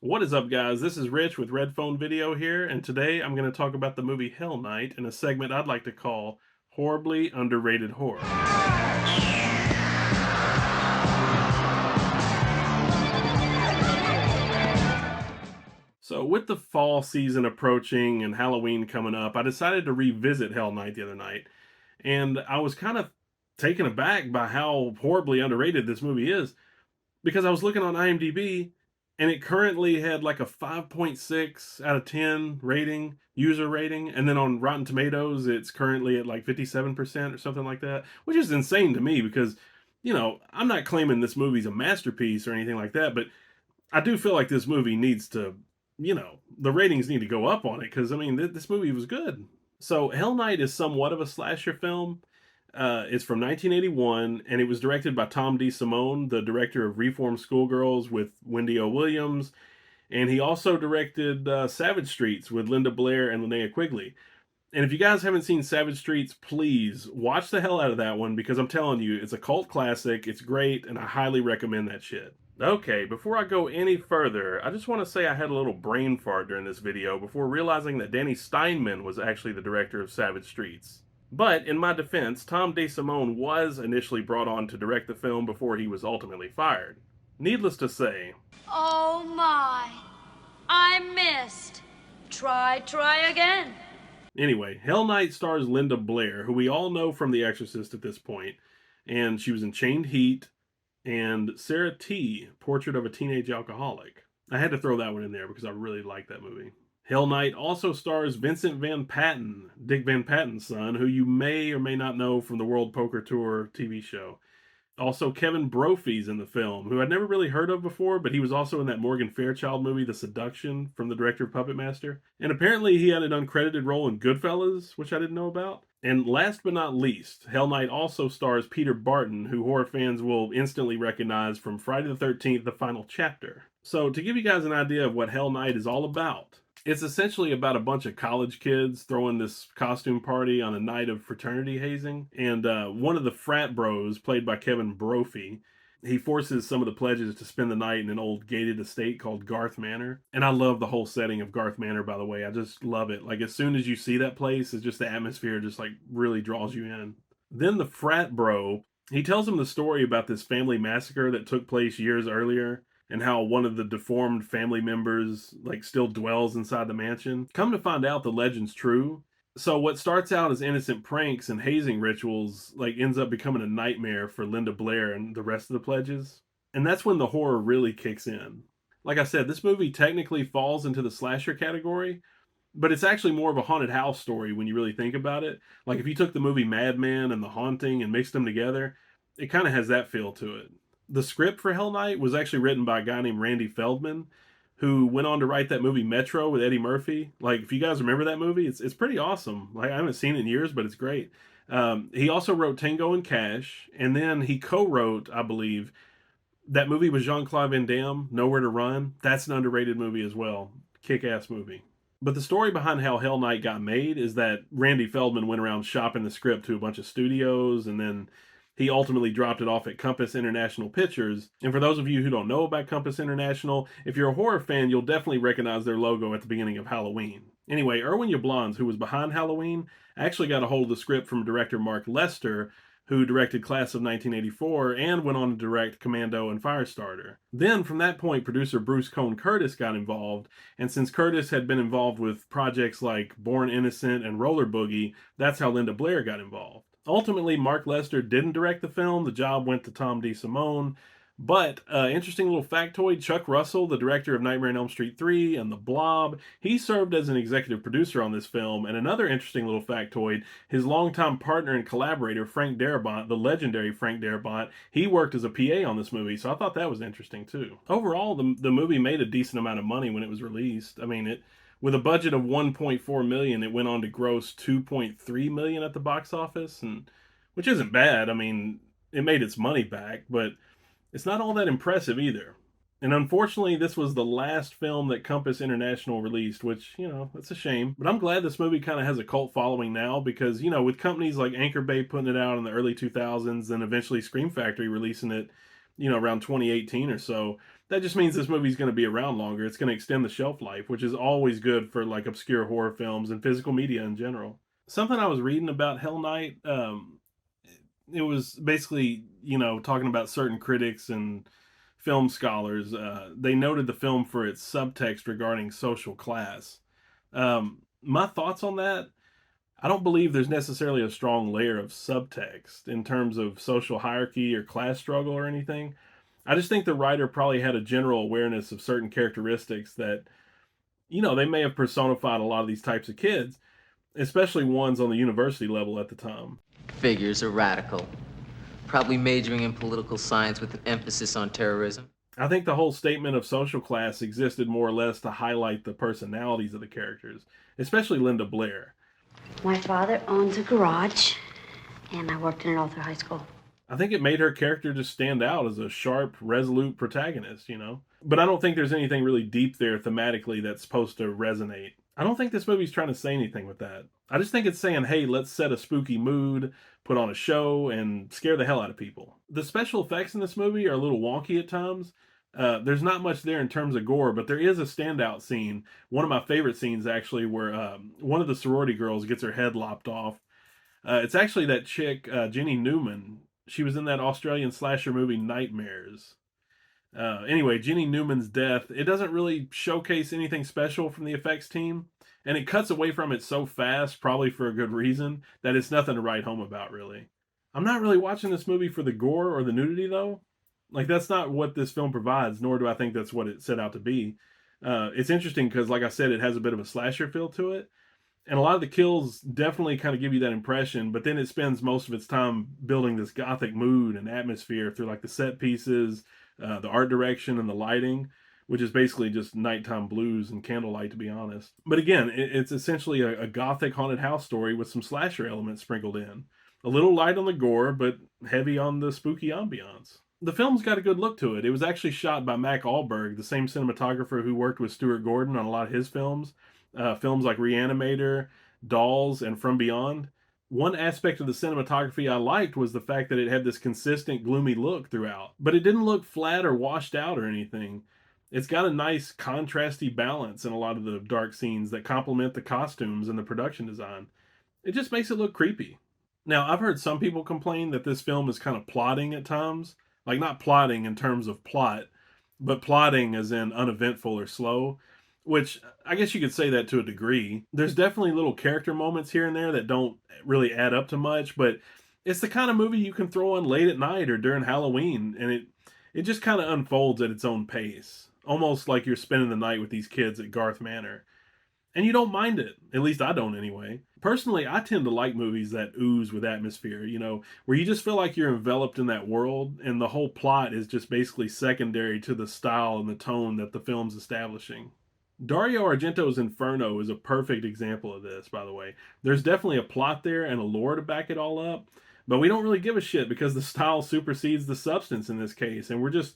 What is up, guys? This is Rich with Red Phone Video here, and today I'm going to talk about the movie Hell Night in a segment I'd like to call Horribly Underrated Horror. So, with the fall season approaching and Halloween coming up, I decided to revisit Hell Night the other night, and I was kind of taken aback by how horribly underrated this movie is because I was looking on IMDb and it currently had like a 5.6 out of 10 rating, user rating. And then on Rotten Tomatoes, it's currently at like 57% or something like that, which is insane to me because, I'm not claiming this movie's a masterpiece or anything like that, but I do feel like this movie needs to, the ratings need to go up on it because, I mean, this movie was good. So, Hell Night is somewhat of a slasher film. It's from 1981, and it was directed by Tom DeSimone, the director of Reformed Schoolgirls with Wendy O. Williams, and he also directed Savage Streets with Linda Blair and Linnea Quigley. And if you guys haven't seen Savage Streets, please watch the hell out of that one because I'm telling you, it's a cult classic. It's great, and I highly recommend that shit. Okay, before I go any further, I just want to say I had a little brain fart during this video before realizing that Danny Steinman was actually the director of Savage Streets. But in my defense, Tom DeSimone was initially brought on to direct the film before he was ultimately fired. Needless to say, Oh my, I missed. Try again. anyway, Hell Night stars Linda Blair, who we all know from The Exorcist at this point, and she was in Chained Heat and Sarah T, Portrait of a Teenage Alcoholic. I had to throw that one in there because I really like that movie. Hell Night also stars Vincent Van Patten, Dick Van Patten's son, who you may or may not know from the World Poker Tour TV show. Also, Kevin Brophy's in the film, who I'd never really heard of before, but he was also in that Morgan Fairchild movie, The Seduction, from the director of Puppet Master. And apparently he had an uncredited role in Goodfellas, which I didn't know about. And last but not least, Hell Night also stars Peter Barton, who horror fans will instantly recognize from Friday the 13th, The Final Chapter. So, to give you guys an idea of what Hell Night is all about, it's essentially about a bunch of college kids throwing this costume party on a night of fraternity hazing. And one of the frat bros, played by Kevin Brophy, he forces some of the pledges to spend the night in an old gated estate called Garth Manor. And I love the whole setting of Garth Manor, by the way. I just love it. Like, as soon as you see that place, it's just the atmosphere just like really draws you in. Then the frat bro, he tells him the story about this family massacre that took place years earlier and how one of the deformed family members like still dwells inside the mansion. Come to find out the legend's true. So what starts out as innocent pranks and hazing rituals like ends up becoming a nightmare for Linda Blair and the rest of the pledges. And that's when the horror really kicks in. Like I said, this movie technically falls into the slasher category, but it's actually more of a haunted house story when you really think about it. Like if you took the movie Mad Men and The Haunting and mixed them together, it kind of has that feel to it. The script for Hell Night was actually written by a guy named Randy Feldman, who went on to write that movie Metro with Eddie Murphy. Like if you guys remember that movie, it's pretty awesome. Like I haven't seen it in years, but it's great. He also wrote Tango and Cash, and then he co-wrote, I believe, that movie with Jean Claude Van Damme, Nowhere to Run. That's an underrated movie as well. Kick ass movie. But the story behind how Hell Night got made is that Randy Feldman went around shopping the script to a bunch of studios, and then he ultimately dropped it off at Compass International Pictures. And for those of you who don't know about Compass International, if you're a horror fan, you'll definitely recognize their logo at the beginning of Halloween. Anyway, Irwin Yablans, who was behind Halloween, actually got a hold of the script from director Mark Lester, who directed Class of 1984 and went on to direct Commando and Firestarter. Then, from that point, producer Bruce Cone Curtis got involved, and since Curtis had been involved with projects like Born Innocent and Roller Boogie, that's how Linda Blair got involved. Ultimately, Mark Lester didn't direct the film. The job went to Tom DeSimone. But, interesting little factoid, Chuck Russell, the director of Nightmare on Elm Street 3 and The Blob, he served as an executive producer on this film. And another interesting little factoid, his longtime partner and collaborator, Frank Darabont, the legendary Frank Darabont, he worked as a PA on this movie. So I thought that was interesting too. Overall, the movie made a decent amount of money when it was released. I mean, with a budget of 1.4 million, it went on to gross 2.3 million at the box office, and which isn't bad. I mean, it made its money back, but it's not all that impressive either. And unfortunately, this was the last film that Compass International released, which, it's a shame. But I'm glad this movie kind of has a cult following now because, with companies like Anchor Bay putting it out in the early 2000s and eventually Scream Factory releasing it, around 2018 or so, That just means this movie's going to be around longer. It's going to extend the shelf life, which is always good for like obscure horror films and physical media in general. Something I was reading about Hell Night, it was basically, talking about certain critics and film scholars. They noted the film for its subtext regarding social class. My thoughts on that, I don't believe there's necessarily a strong layer of subtext in terms of social hierarchy or class struggle or anything. I just think the writer probably had a general awareness of certain characteristics that, they may have personified a lot of these types of kids, especially ones on the university level at the time. Figures are radical. Probably majoring in political science with an emphasis on terrorism. I think the whole statement of social class existed more or less to highlight the personalities of the characters, especially Linda Blair. My father owns a garage, and I worked in an Arthur High School. I think it made her character just stand out as a sharp, resolute protagonist, But I don't think there's anything really deep there thematically that's supposed to resonate. I don't think this movie's trying to say anything with that. I just think it's saying, hey, let's set a spooky mood, put on a show, and scare the hell out of people. The special effects in this movie are a little wonky at times. There's not much there in terms of gore, but there is a standout scene. One of my favorite scenes, actually, where one of the sorority girls gets her head lopped off. It's actually that chick, Jenny Neumann. She was in that Australian slasher movie Nightmares. Anyway, Jenny Newman's death, it doesn't really showcase anything special from the effects team, and it cuts away from it so fast, probably for a good reason, that it's nothing to write home about, really. I'm not really watching this movie for the gore or the nudity, though. Like, that's not what this film provides, nor do I think that's what it set out to be. It's interesting because, like I said, it has a bit of a slasher feel to it, and a lot of the kills definitely kind of give you that impression, but then it spends most of its time building this gothic mood and atmosphere through like the set pieces, the art direction, and the lighting, which is basically just nighttime blues and candlelight, to be honest. But again, it's essentially a gothic haunted house story with some slasher elements sprinkled in. A little light on the gore, but heavy on the spooky ambiance. The film's got a good look to it. It was actually shot by Mac Allberg, the same cinematographer who worked with Stuart Gordon on a lot of his films. Films like Reanimator, Dolls, and From Beyond. One aspect of the cinematography I liked was the fact that it had this consistent gloomy look throughout, but it didn't look flat or washed out or anything. It's got a nice contrasty balance in a lot of the dark scenes that complement the costumes and the production design. It just makes it look creepy. Now, I've heard some people complain that this film is kind of plotting at times. Like, not plotting in terms of plot, but plotting as in uneventful or slow, which I guess you could say that to a degree. There's definitely little character moments here and there that don't really add up to much, but it's the kind of movie you can throw on late at night or during Halloween, and it just kind of unfolds at its own pace, almost like you're spending the night with these kids at Garth Manor. And you don't mind it. At least I don't anyway. Personally, I tend to like movies that ooze with atmosphere, where you just feel like you're enveloped in that world and the whole plot is just basically secondary to the style and the tone that the film's establishing. Dario Argento's Inferno is a perfect example of this, by the way. There's definitely a plot there and a lore to back it all up, but we don't really give a shit because the style supersedes the substance in this case, and we're just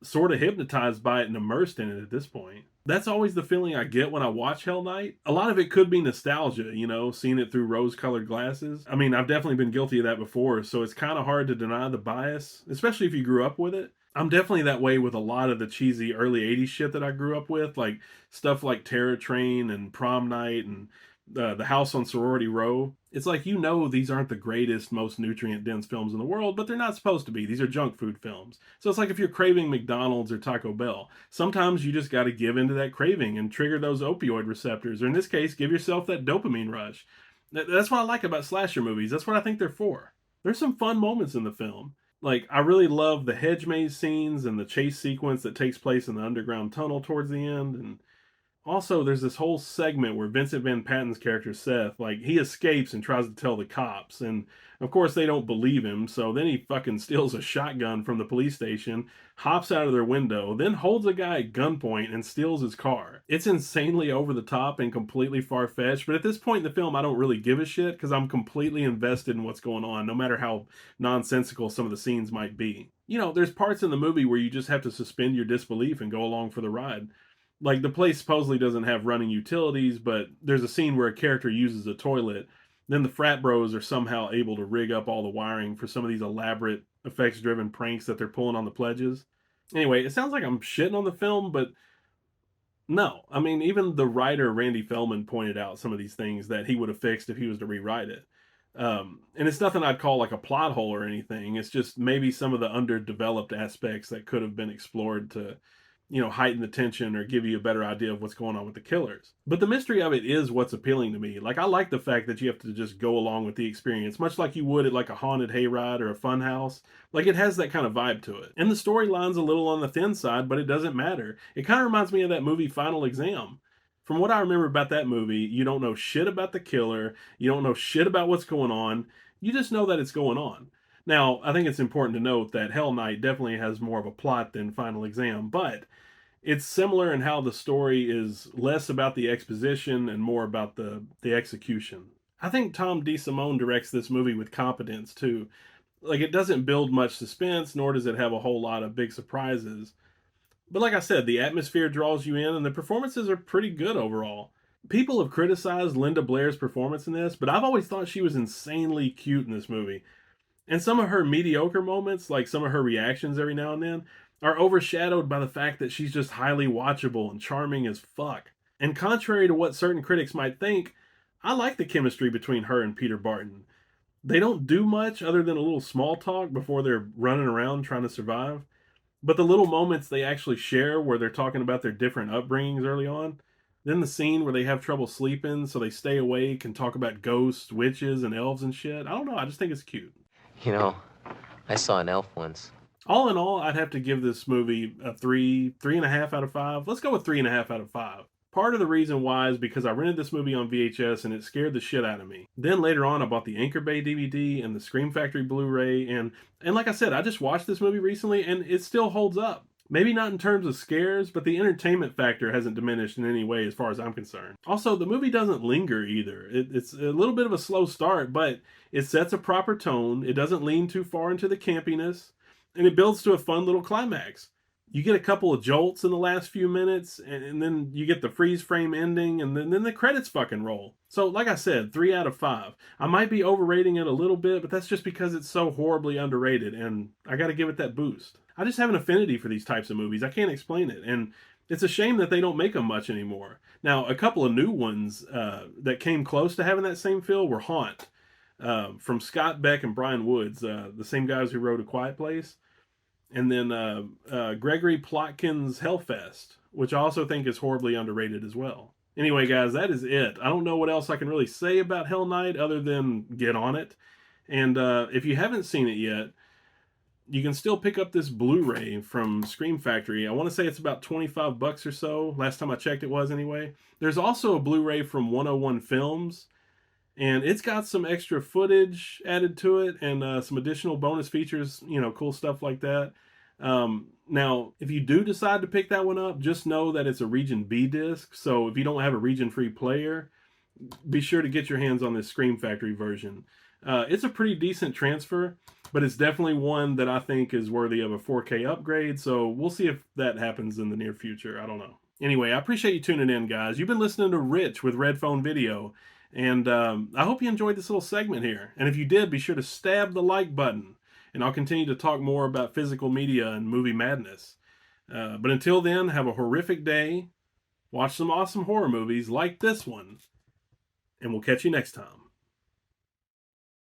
sort of hypnotized by it and immersed in it at this point. That's always the feeling I get when I watch Hell Night. A lot of it could be nostalgia, seeing it through rose-colored glasses. I mean, I've definitely been guilty of that before, so it's kind of hard to deny the bias, especially if you grew up with it. I'm definitely that way with a lot of the cheesy early 80s shit that I grew up with, like stuff like Terror Train and Prom Night and the House on Sorority Row. It's like, these aren't the greatest, most nutrient-dense films in the world, but they're not supposed to be. These are junk food films. So it's like if you're craving McDonald's or Taco Bell, sometimes you just got to give into that craving and trigger those opioid receptors, or in this case, give yourself that dopamine rush. That's what I like about slasher movies. That's what I think they're for. There's some fun moments in the film. Like, I really love the hedge maze scenes and the chase sequence that takes place in the underground tunnel towards the end, and also, there's this whole segment where Vincent Van Patten's character, Seth, like, he escapes and tries to tell the cops. And, of course, they don't believe him. So then he fucking steals a shotgun from the police station, hops out of their window, then holds a guy at gunpoint and steals his car. It's insanely over the top and completely far-fetched. But at this point in the film, I don't really give a shit because I'm completely invested in what's going on, no matter how nonsensical some of the scenes might be. There's parts in the movie where you just have to suspend your disbelief and go along for the ride. Like, the place supposedly doesn't have running utilities, but there's a scene where a character uses a toilet. Then the frat bros are somehow able to rig up all the wiring for some of these elaborate, effects-driven pranks that they're pulling on the pledges. Anyway, it sounds like I'm shitting on the film, but no. I mean, even the writer Randy Feldman pointed out some of these things that he would have fixed if he was to rewrite it. And it's nothing I'd call like a plot hole or anything. It's just maybe some of the underdeveloped aspects that could have been explored to, heighten the tension or give you a better idea of what's going on with the killers. But the mystery of it is what's appealing to me. Like, I like the fact that you have to just go along with the experience, much like you would at like a haunted hayride or a fun house. Like, it has that kind of vibe to it. And the storyline's a little on the thin side, but it doesn't matter. It kind of reminds me of that movie Final Exam. From what I remember about that movie, you don't know shit about the killer, you don't know shit about what's going on, you just know that it's going on. Now, I think it's important to note that Hell Night definitely has more of a plot than Final Exam, but it's similar in how the story is less about the exposition and more about the execution. I think Tom DeSimone directs this movie with competence too. Like, it doesn't build much suspense, nor does it have a whole lot of big surprises. But like I said, the atmosphere draws you in, and the performances are pretty good overall. People have criticized Linda Blair's performance in this, but I've always thought she was insanely cute in this movie. And some of her mediocre moments, like some of her reactions every now and then, are overshadowed by the fact that she's just highly watchable and charming as fuck. And contrary to what certain critics might think, I like the chemistry between her and Peter Barton. They don't do much other than a little small talk before they're running around trying to survive. But the little moments they actually share where they're talking about their different upbringings early on, then the scene where they have trouble sleeping, so they stay awake and talk about ghosts, witches, and elves and shit. I don't know. I just think it's cute. You know, I saw an elf once. All in all, I'd have to give this movie a 3.5 out of 5. Let's go with 3.5 out of 5. Part of the reason why is because I rented this movie on VHS and it scared the shit out of me. Then later on, I bought the Anchor Bay DVD and the Scream Factory Blu-ray, and like I said, I just watched this movie recently and it still holds up. Maybe not in terms of scares, but the entertainment factor hasn't diminished in any way as far as I'm concerned. Also, the movie doesn't linger either. It's a little bit of a slow start, but it sets a proper tone. It doesn't lean too far into the campiness, and it builds to a fun little climax. You get a couple of jolts in the last few minutes, and then you get the freeze frame ending, and then the credits fucking roll. So, like I said, 3 out of 5. I might be overrating it a little bit, but that's just because it's so horribly underrated, and I gotta give it that boost. I just have an affinity for these types of movies. I can't explain it, and it's a shame that they don't make them much anymore. Now, a couple of new ones that came close to having that same feel were Haunt, from Scott Beck and Brian Woods, the same guys who wrote A Quiet Place. And then Gregory Plotkin's Hellfest, which I also think is horribly underrated as well. Anyway, guys, that is it. I don't know what else I can really say about Hell Night other than get on it. And if you haven't seen it yet, you can still pick up this Blu-ray from Scream Factory. I want to say it's about $25 or so. Last time I checked, it was anyway. There's also a Blu-ray from 101 Films, and it's got some extra footage added to it and some additional bonus features, cool stuff like that. Now, if you do decide to pick that one up, just know that it's a Region B disc, so if you don't have a region-free player, be sure to get your hands on this Scream Factory version. It's a pretty decent transfer, but it's definitely one that I think is worthy of a 4K upgrade, so we'll see if that happens in the near future. I don't know. Anyway, I appreciate you tuning in, guys. You've been listening to Rich with Red Phone Video, and I hope you enjoyed this little segment here. And if you did, be sure to stab the like button, and I'll continue to talk more about physical media and movie madness. But until then, have a horrific day, watch some awesome horror movies like this one, and we'll catch you next time.